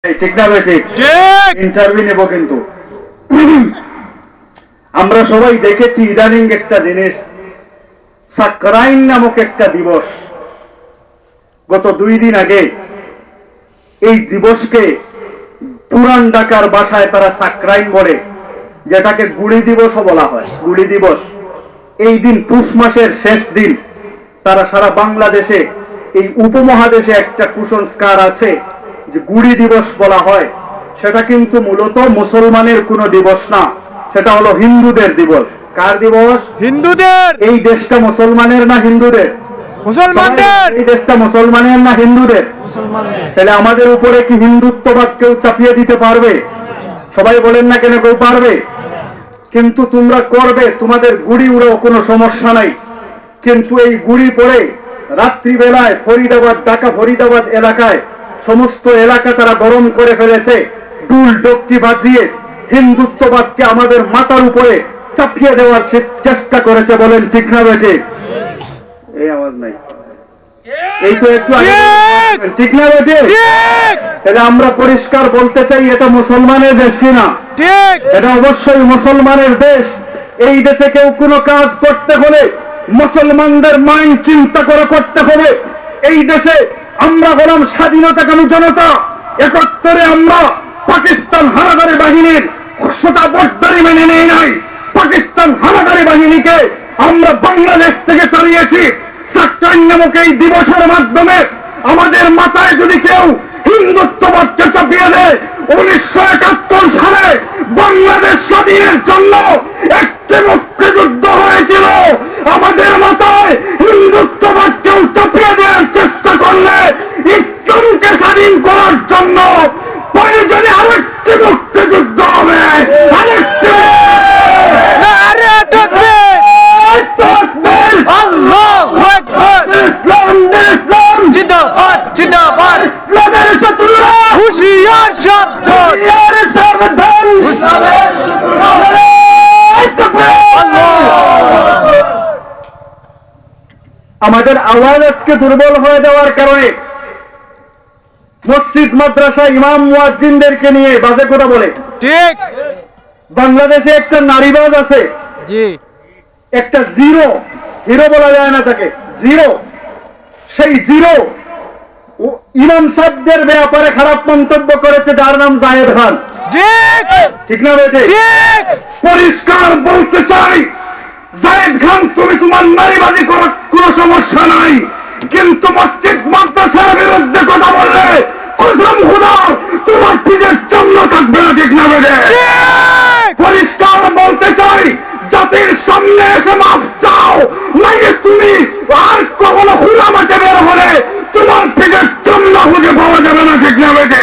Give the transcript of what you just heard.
ঠিক না ভাই? ঠিক ইন্টারভিউ নেব। কিন্তু আমরা সবাই দেখেছি ইদানিং একটা জিনিস, সাকরাইন নামক একটা দিবস গত 2 দিন আগে। এই দিবসকে পুরান ঢাকার ভাষায় তারা সাকরাইন বলে, যেটাকে গুড়ি দিবসও বলা হয়। গুড়ি দিবস এই দিন পুষ মাসের শেষ দিন। তারা সারা বাংলাদেশে, এই উপমহাদেশে একটা কুসংস্কার আছে যে গুড়ি দিবস বলা হয়। সেটা কিন্তু মূলত মুসলমানের কোনো দিবস না, সেটা হলো হিন্দুদের দিবস। কার দিবস? হিন্দুদের। এই দেশটা মুসলমানের না হিন্দুদের? মুসলমানদের। এই দেশটা মুসলমানের না হিন্দুদের? তাহলে আমাদের উপরে কি হিন্দুত্ববাদ কেউ চাপিয়ে দিতে পারবে? সবাই বলেন না কেন কেউ পারবে? কিন্তু তোমরা করবে, তোমাদের গুড়ি উড়াও, কোনো সমস্যা নাই। কিন্তু এই গুড়ি পরে রাত্রিবেলায় ফরিদাবাদ, ঢাকা ফরিদাবাদ এলাকায় সমস্ত এলাকা তারা গরম করে ফেলেছে। ডুল ডক্কি বাজিয়ে হিন্দুত্ববাদকে আমাদের মাথার উপরে চাপিয়ে দেওয়ার চেষ্টা করেছে। বলেন ঠিক না বেটে? এই আওয়াজ নাই, এই তো একটু ঠিক না বেটে? তাহলে আমরা পরিষ্কার বলতে চাই, এটা মুসলমানের দেশ কিনা? এটা অবশ্যই মুসলমানের দেশ। এই দেশে কেউ কোনো কাজ করতে হলে মুসলমানদের মাইন্ড চিন্তা করে করতে হবে। এই দেশে আমরা হলাম স্বাধীনতাকামী জনতা। 71-এ আমরা পাকিস্তান হানাদারি বাহিনীর শতাব্দী মেনে নেই নাই। পাকিস্তান হানাদারি বাহিনীকে আমরা বাংলাদেশ থেকে তাড়িয়েছি। সাকরাইন নামক এই দিবসের মাধ্যমে আমাদের মাথায় যদি কেউ হিন্দুত্ববাদকে চাপিয়ে দেয়, 1971 সালে বাংলাদেশ স্বাধীনের জন্য একটি মুক্তিযুদ্ধ হয়েছিল। আমাদের মাথায় হিন্দুত্ববাদ কেউ চাপিয়ে দেওয়ার চেষ্টা করলে ইসলামকে স্বাধীন করার জন্য প্রয়োজনে আরেকটি মুক্তিযুদ্ধ হবে। আরেকটি আমাদের আওয়াজ আজকে দুর্বল হয়ে যাওয়ার কারণে মসজিদ মাদ্রাসা ইমাম মুয়াজ্জিনদেরকে নিয়ে বাজে কথা বলে। ঠিক। বাংলাদেশে একটা নারীবাজ আছে, জি, একটা জিরো, হিরো বলা যায় না তাকে, জিরো। সেই জিরো ইমাম সাহেবদের ব্যাপারে খারাপ মন্তব্য করেছে, যার নাম জায়েদ খান। ঠিক না বেটে? পরিষ্কার বলতে চাই, জায়েদ খান, তুমি তোমার নারীবাদী করার কোনো সমস্যা নাই, কিন্তু মসজিদ মাদ্রাসার বিরুদ্ধে কথা বললে কসম খোদার তোমার পিঠের জন্য থাকবে না। ঠিক না বেটে? পরিষ্কার বলতে চাই, জাতির সামনে এসে মাফ চাও, নাকি তুমি আর কখনো খোলা মাঠে বের হলে তোমার পিঠের জন্য খুঁজে পাওয়া যাবে না। ঠিক না বেটে?